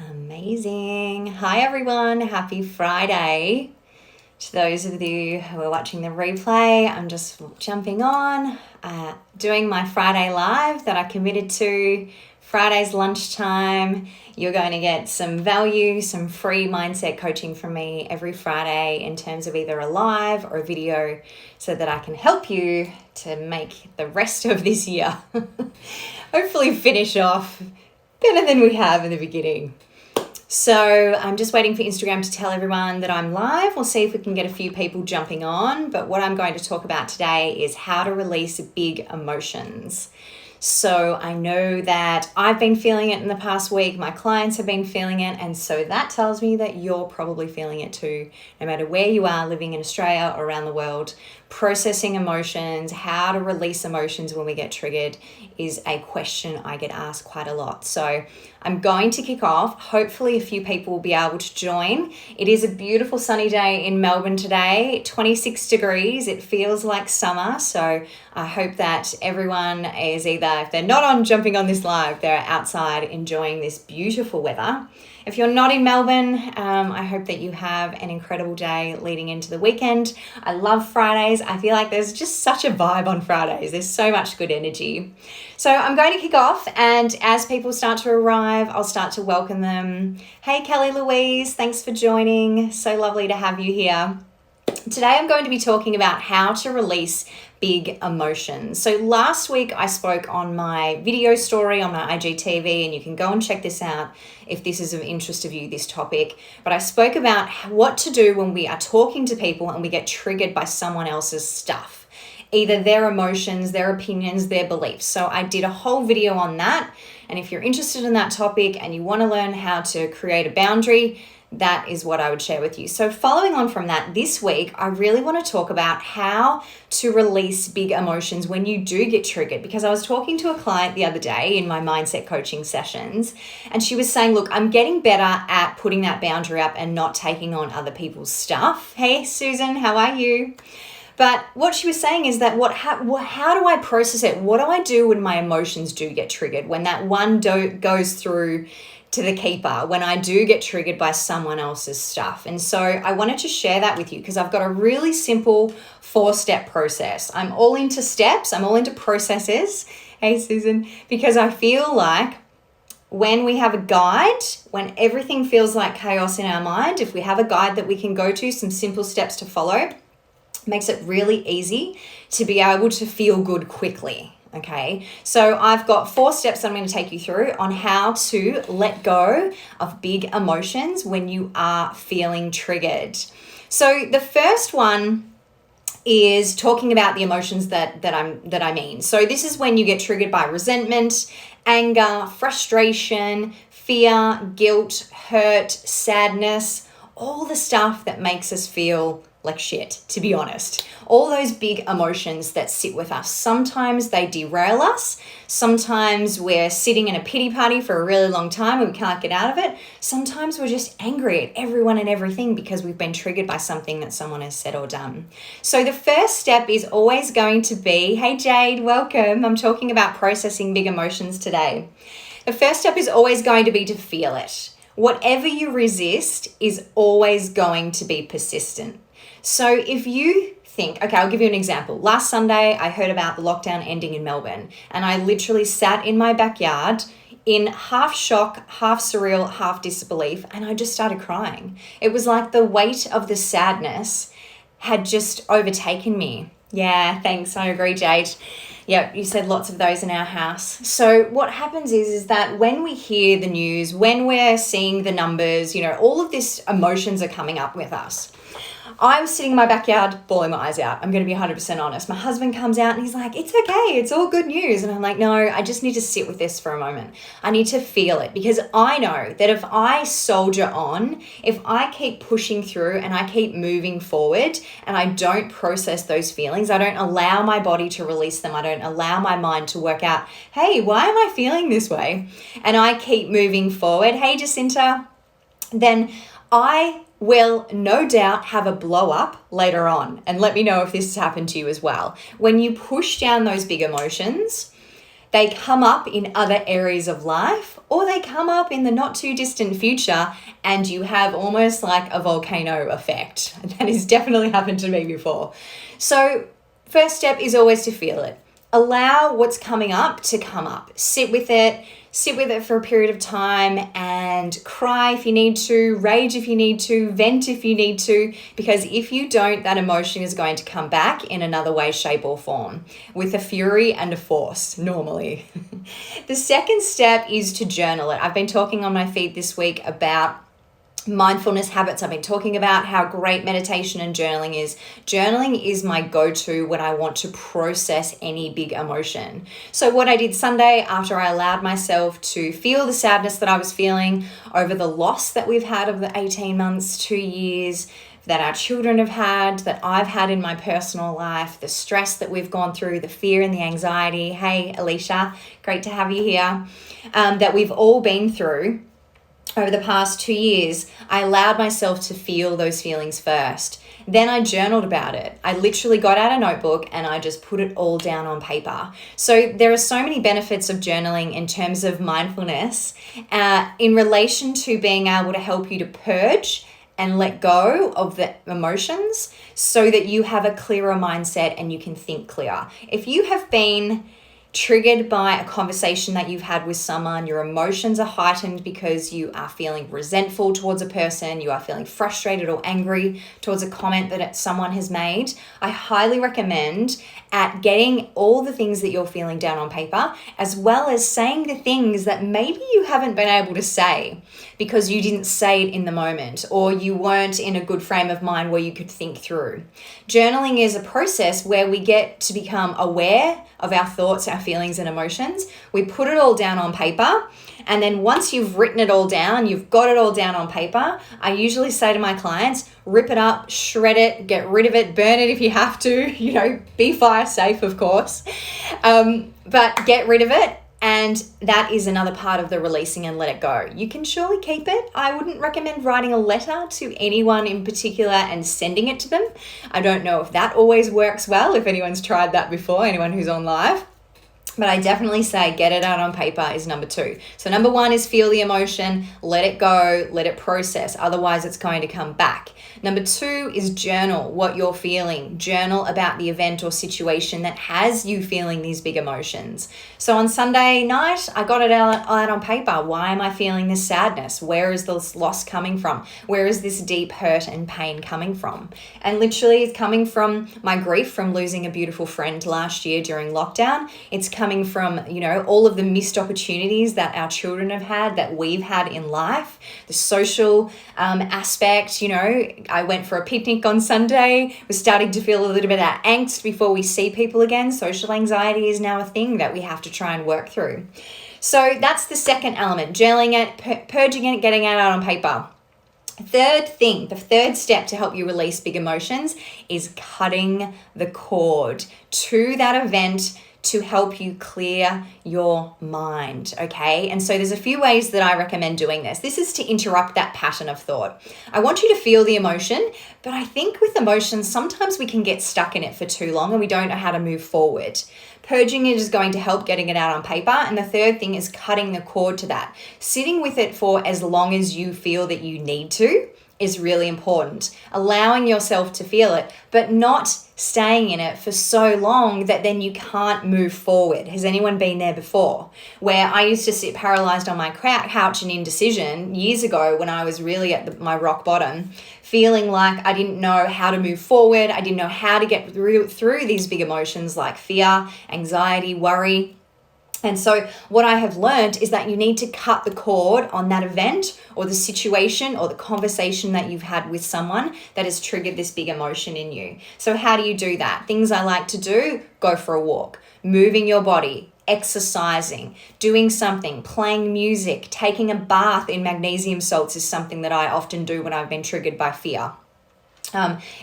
Amazing. Hi, everyone. Happy Friday. To those of you who are watching the replay, I'm just jumping on, doing my Friday live that I committed to. Friday's lunchtime. You're going to get some value, some free mindset coaching from me every Friday in terms of either a live or a video so that I can help you to make the rest of this year hopefully finish off better than we have in the beginning. So I'm just waiting for Instagram to tell everyone that I'm live. We'll see if we can get a few people jumping on. But what I'm going to talk about today is how to release big emotions. So I know that I've been feeling it in the past week. My clients have been feeling it. And so that tells me that you're probably feeling it too, no matter where you are living in Australia or around the world. Processing emotions, how to release emotions when we get triggered is a question I get asked quite a lot. So I'm going to kick off. Hopefully a few people will be able to join. It is a beautiful sunny day in Melbourne today, 26 degrees. It feels like summer. So I hope that everyone is either, if they're not on jumping on this live, they're outside enjoying this beautiful weather. If you're not in Melbourne, I hope that you have an incredible day leading into the weekend. I love Fridays. I feel like there's just such a vibe on Fridays. There's so much good energy. So I'm going to kick off, and as people start to arrive, I'll start to welcome them. Hey, Kelly Louise, thanks for joining. So lovely to have you here. Today I'm going to be talking about how to release big emotions. So last week I spoke on my video story on my IGTV, and you can go and check this out if this is of interest to you, this topic. But I spoke about what to do when we are talking to people and we get triggered by someone else's stuff, either their emotions, their opinions, their beliefs. So I did a whole video on that. And if you're interested in that topic and you want to learn how to create a boundary, that is what I would share with you. So following on from that, this week, I really want to talk about how to release big emotions when you do get triggered. Because I was talking to a client the other day in my mindset coaching sessions, and she was saying, look, I'm getting better at putting that boundary up and not taking on other people's stuff. Hey, Susan, how are you? But what she was saying is that how do I process it? What do I do when my emotions do get triggered? When that one goes through to the keeper, when I do get triggered by someone else's stuff. And so I wanted to share that with you because I've got a really simple 4-step process. I'm all into steps. I'm all into processes. Hey, Susan, because I feel like when we have a guide, when everything feels like chaos in our mind, if we have a guide that we can go to, some simple steps to follow, makes it really easy to be able to feel good quickly. Okay, so I've got 4 steps that I'm going to take you through on how to let go of big emotions when you are feeling triggered. So the first one is talking about the emotions that I mean. So this is when you get triggered by resentment, anger, frustration, fear, guilt, hurt, sadness, all the stuff that makes us feel like shit, to be honest. All those big emotions that sit with us. Sometimes they derail us. Sometimes we're sitting in a pity party for a really long time and we can't get out of it. Sometimes we're just angry at everyone and everything because we've been triggered by something that someone has said or done. So the first step is always going to be, hey Jade, welcome. I'm talking about processing big emotions today. The first step is always going to be to feel it. Whatever you resist is always going to be persistent. So if you think, okay, I'll give you an example. Last Sunday, I heard about the lockdown ending in Melbourne, and I literally sat in my backyard in half shock, half surreal, half disbelief, and I just started crying. It was like the weight of the sadness had just overtaken me. Yeah, thanks. I agree, Jade. Yeah, you said lots of those in our house. So what happens is that when we hear the news, when we're seeing the numbers, all of these emotions are coming up with us. I was sitting in my backyard bawling my eyes out. I'm going to be 100% honest. My husband comes out and he's like, it's okay. It's all good news. And I'm like, no, I just need to sit with this for a moment. I need to feel it because I know that if I soldier on, if I keep pushing through and I keep moving forward and I don't process those feelings, I don't allow my body to release them. I don't allow my mind to work out, hey, why am I feeling this way? And I keep moving forward. Hey, Jacinta, then I will no doubt have a blow up later on. And let me know if this has happened to you as well. When you push down those big emotions, they come up in other areas of life, or they come up in the not too distant future, and you have almost like a volcano effect. That has definitely happened to me before. So first step is always to feel it. Allow what's coming up to come up. Sit with it for a period of time, and cry if you need to, rage if you need to, vent if you need to, because if you don't, that emotion is going to come back in another way, shape, or form, with a fury and a force, normally. The second step is to journal it. I've been talking on my feed this week about mindfulness habits. I've been talking about how great meditation and journaling is. Journaling is my go-to when I want to process any big emotion. So what I did Sunday, after I allowed myself to feel the sadness that I was feeling over the loss that we've had of the 18 months, 2 years, that our children have had, that I've had in my personal life, the stress that we've gone through, the fear and the anxiety. Hey, Alicia, great to have you here. That we've all been through over the past 2 years. I allowed myself to feel those feelings first. Then I journaled about it. I literally got out a notebook and I just put it all down on paper. So there are so many benefits of journaling in terms of mindfulness, in relation to being able to help you to purge and let go of the emotions so that you have a clearer mindset and you can think clear. If you have been triggered by a conversation that you've had with someone, your emotions are heightened because you are feeling resentful towards a person, you are feeling frustrated or angry towards a comment that someone has made, I highly recommend at getting all the things that you're feeling down on paper, as well as saying the things that maybe you haven't been able to say because you didn't say it in the moment, or you weren't in a good frame of mind where you could think through. Journaling is a process where we get to become aware of our thoughts, our feelings and emotions. We put it all down on paper. And then once you've written it all down, you've got it all down on paper, I usually say to my clients, rip it up, shred it, get rid of it, burn it if you have to, be fire safe, of course. But get rid of it. And that is another part of the releasing and let it go. You can surely keep it. I wouldn't recommend writing a letter to anyone in particular and sending it to them. I don't know if that always works well, if anyone's tried that before, anyone who's on live. But I definitely say get it out on paper is number 2. So number 1 is feel the emotion, let it go, let it process. Otherwise, it's going to come back. Number 2 is journal what you're feeling. Journal about the event or situation that has you feeling these big emotions. So on Sunday night, I got it out on paper. Why am I feeling this sadness? Where is this loss coming from? Where is this deep hurt and pain coming from? And literally it's coming from my grief from losing a beautiful friend last year during lockdown. It's coming from, all of the missed opportunities that our children have had, that we've had in life, the social aspect. I went for a picnic on Sunday, was starting to feel a little bit of that angst before we see people again. Social anxiety is now a thing that we have to try and work through. So that's the second element, journaling it, purging it, getting it out on paper. The third step to help you release big emotions is cutting the cord to that event to help you clear your mind, okay? And so there's a few ways that I recommend doing this. This is to interrupt that pattern of thought. I want you to feel the emotion, but I think with emotions, sometimes we can get stuck in it for too long and we don't know how to move forward. Purging it is going to help getting it out on paper. And the third thing is cutting the cord to that. Sitting with it for as long as you feel that you need to is really important. Allowing yourself to feel it, but not staying in it for so long that then you can't move forward. Has anyone been there before? Where I used to sit paralyzed on my couch in indecision years ago when I was really at my rock bottom, feeling like I didn't know how to move forward. I didn't know how to get through these big emotions like fear, anxiety, worry. And so what I have learned is that you need to cut the cord on that event or the situation or the conversation that you've had with someone that has triggered this big emotion in you. So how do you do that? Things I like to do: go for a walk, moving your body, exercising, doing something, playing music, taking a bath in magnesium salts is something that I often do when I've been triggered by fear.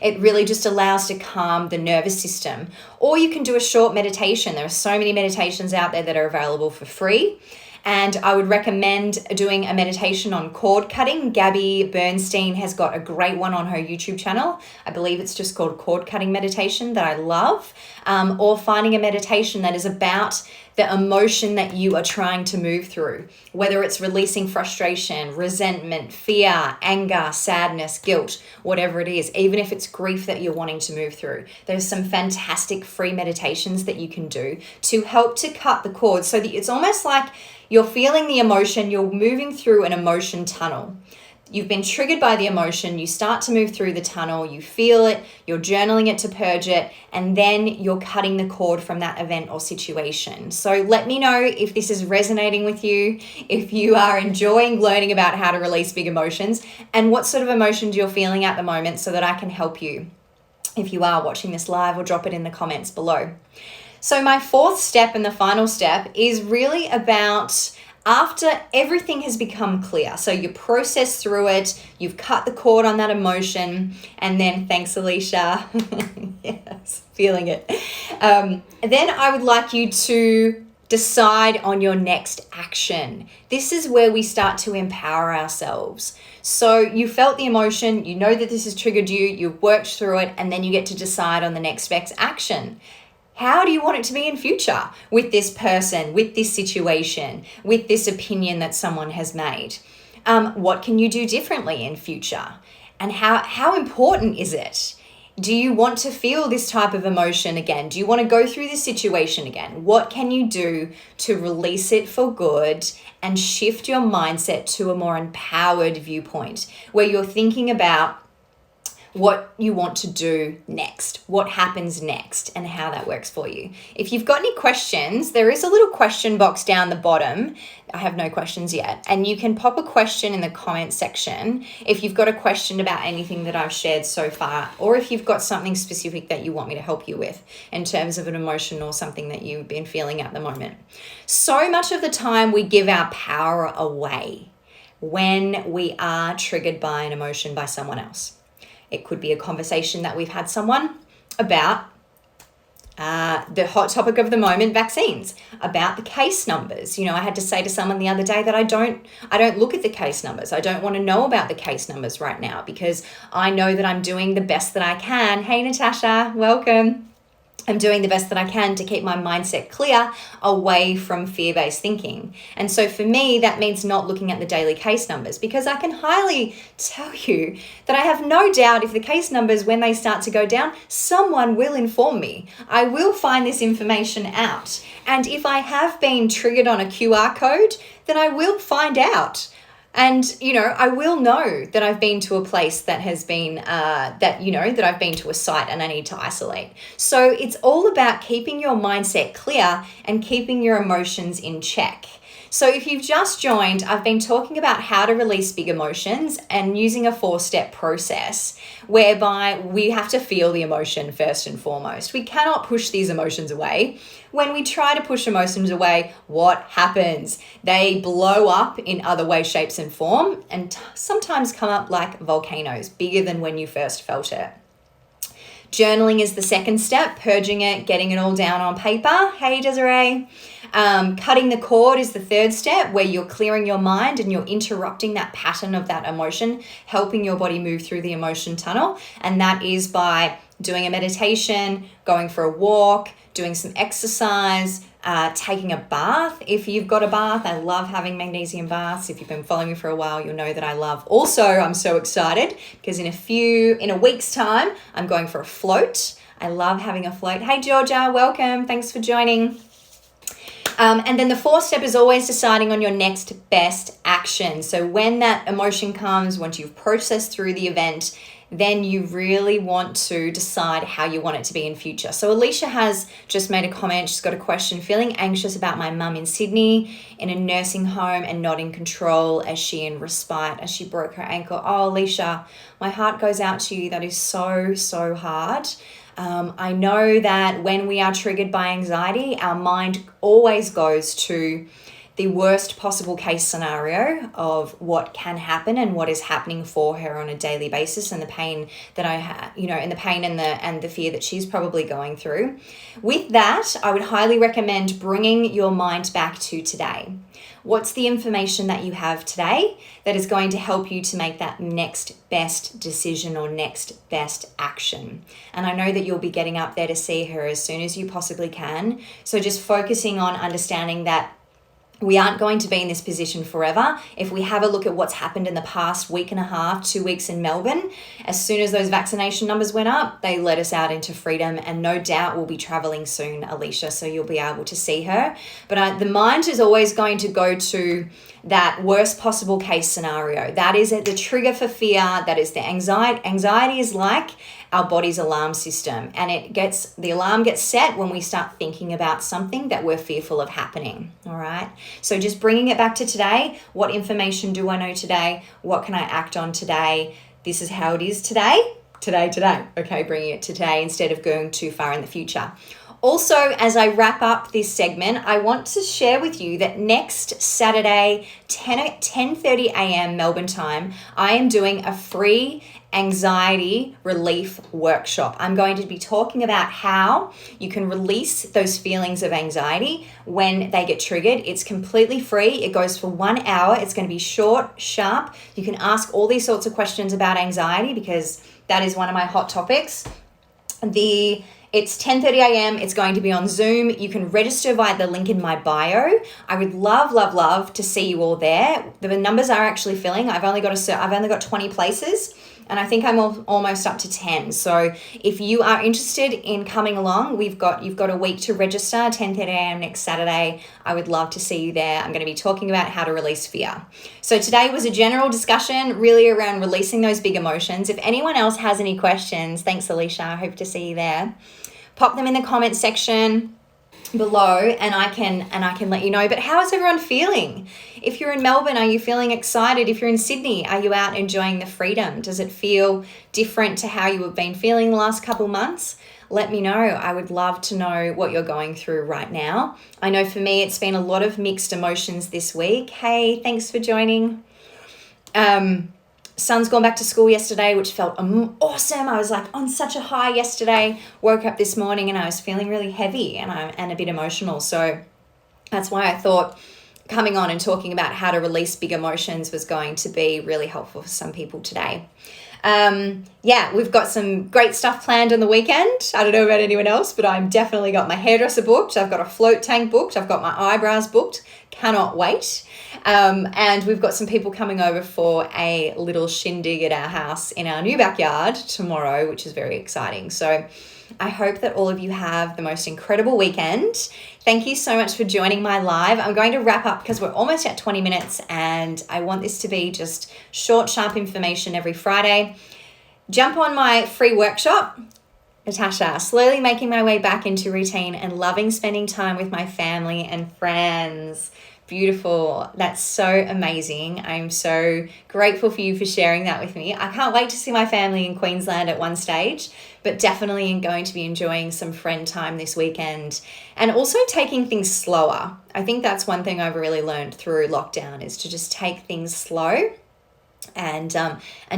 It really just allows to calm the nervous system. Or you can do a short meditation. There are so many meditations out there that are available for free. And I would recommend doing a meditation on cord cutting. Gabby Bernstein has got a great one on her YouTube channel. I believe it's just called cord cutting meditation that I love. Or finding a meditation that is about the emotion that you are trying to move through, whether it's releasing frustration, resentment, fear, anger, sadness, guilt, whatever it is, even if it's grief that you're wanting to move through. There's some fantastic free meditations that you can do to help to cut the cord so that it's almost like you're feeling the emotion, you're moving through an emotion tunnel. You've been triggered by the emotion, you start to move through the tunnel, you feel it, you're journaling it to purge it, and then you're cutting the cord from that event or situation. So let me know if this is resonating with you, if you are enjoying learning about how to release big emotions, and what sort of emotions you're feeling at the moment so that I can help you if you are watching this live, or drop it in the comments below. So my fourth step and the final step is really about after everything has become clear. So you process through it, you've cut the cord on that emotion, and then, thanks Alicia, yes, feeling it. Then I would like you to decide on your next action. This is where we start to empower ourselves. So you felt the emotion, you know that this has triggered you, you've worked through it, and then you get to decide on the next best action. How do you want it to be in future with this person, with this situation, with this opinion that someone has made? What can you do differently in future? And how important is it? Do you want to feel this type of emotion again? Do you want to go through this situation again? What can you do to release it for good and shift your mindset to a more empowered viewpoint where you're thinking about what you want to do next, what happens next, and how that works for you. If you've got any questions, there is a little question box down the bottom. I have no questions yet. And you can pop a question in the comment section if you've got a question about anything that I've shared so far, or if you've got something specific that you want me to help you with in terms of an emotion or something that you've been feeling at the moment. So much of the time we give our power away when we are triggered by an emotion by someone else. It could be a conversation that we've had someone about the hot topic of the moment, vaccines, about the case numbers. You know, I had to say to someone the other day that I don't look at the case numbers. I don't want to know about the case numbers right now because I know that I'm doing the best that I can. Hey, Natasha, welcome. I'm doing the best that I can to keep my mindset clear away from fear-based thinking. And so for me, that means not looking at the daily case numbers, because I can highly tell you that I have no doubt if the case numbers, when they start to go down, someone will inform me. I will find this information out. And if I have been triggered on a QR code, then I will find out. And, you know, I will know that I've been to a place that has been, that I've been to a site and I need to isolate. So it's all about keeping your mindset clear and keeping your emotions in check. So if you've just joined, I've been talking about how to release big emotions and using a 4-step process whereby we have to feel the emotion first and foremost. We cannot push these emotions away. When we try to push emotions away, what happens? They blow up in other ways, shapes, and form, and sometimes come up like volcanoes, bigger than when you first felt it. Journaling is the second step, purging it, getting it all down on paper. Hey, Desiree. Cutting the cord is the third step, where you're clearing your mind and you're interrupting that pattern of that emotion, helping your body move through the emotion tunnel. And that is by doing a meditation, going for a walk, doing some exercise, taking a bath. If you've got a bath, I love having magnesium baths. If you've been following me for a while, you'll know that I love. Also, I'm so excited because in a week's time, I'm going for a float. I love having a float. Hey, Georgia, welcome. Thanks for joining. And then the fourth step is always deciding on your next best action. So when that emotion comes, once you've processed through the event, then you really want to decide how you want it to be in future. So Alicia has just made a comment. She's got a question. Feeling anxious about my mum in Sydney in a nursing home and not in control as she in respite as she broke her ankle. Oh, Alicia, my heart goes out to you. That is so, so hard. I know that when we are triggered by anxiety, our mind always goes to the worst possible case scenario of what can happen and what is happening for her on a daily basis, and the pain that I have, and the pain and the fear that she's probably going through. With that, I would highly recommend bringing your mind back to today. What's the information that you have today that is going to help you to make that next best decision or next best action? And I know that you'll be getting up there to see her as soon as you possibly can. So just focusing on understanding that we aren't going to be in this position forever. If we have a look at what's happened in the past week and a half, 2 weeks in Melbourne, as soon as those vaccination numbers went up, they let us out into freedom, and no doubt we'll be traveling soon, Alicia, so you'll be able to see her. But the mind is always going to go to that worst possible case scenario. That is the trigger for fear. That is the anxiety. Anxiety is like our body's alarm system, and the alarm gets set when we start thinking about something that we're fearful of happening. All right. So just bringing it back to today. What information do I know today? What can I act on today? This is how it is today. Today. Okay, bringing it today instead of going too far in the future. Also, as I wrap up this segment, I want to share with you that next Saturday, 10:30 a.m. Melbourne time, I am doing a free anxiety relief workshop. I'm going to be talking about how you can release those feelings of anxiety when they get triggered. It's completely free. It goes for 1 hour. It's going to be short, sharp. You can ask all these sorts of questions about anxiety because that is one of my hot topics. It's 10:30 a.m. It's going to be on Zoom. You can register via the link in my bio. I would love to see you all there. The numbers are actually filling. I've only got 20 places, and I think I'm almost up to 10. So if you are interested in coming along, you've got a week to register, 10:30 a.m. next Saturday. I would love to see you there. I'm going to be talking about how to release fear. So today was a general discussion really around releasing those big emotions. If anyone else has any questions, thanks Alicia. I hope to see you there. Pop them in the comments section below and I can let you know. But how is everyone feeling? If you're in Melbourne, are you feeling excited? If you're in Sydney, are you out enjoying the freedom? Does it feel different to how you have been feeling the last couple months? Let me know. I would love to know what you're going through right now. I know for me, it's been a lot of mixed emotions this week. Hey, thanks for joining. Son's gone back to school yesterday, which felt awesome. I was like on such a high yesterday. Woke up this morning and I was feeling really heavy and a bit emotional. So that's why I thought coming on and talking about how to release big emotions was going to be really helpful for some people today. We've got some great stuff planned on the weekend. I don't know about anyone else, but I've definitely got my hairdresser booked. I've got a float tank booked. I've got my eyebrows booked. Cannot wait. And we've got some people coming over for a little shindig at our house in our new backyard tomorrow, which is very exciting. So I hope that all of you have the most incredible weekend. Thank you so much for joining my live. I'm going to wrap up because we're almost at 20 minutes and I want this to be just short, sharp information every Friday. Jump on my free workshop, Natasha, slowly making my way back into routine and loving spending time with my family and friends. Beautiful. That's so amazing. I'm so grateful for you for sharing that with me. I can't wait to see my family in Queensland at one stage, but definitely going to be enjoying some friend time this weekend and also taking things slower. I think that's one thing I've really learned through lockdown is to just take things slow and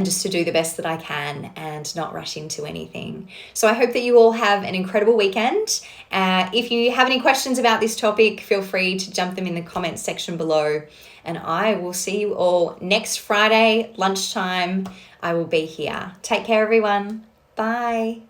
just to do the best that I can and not rush into anything. So I hope that you all have an incredible weekend. If you have any questions about this topic, feel free to jump them in the comments section below. And I will see you all next Friday, lunchtime. I will be here. Take care, everyone. Bye.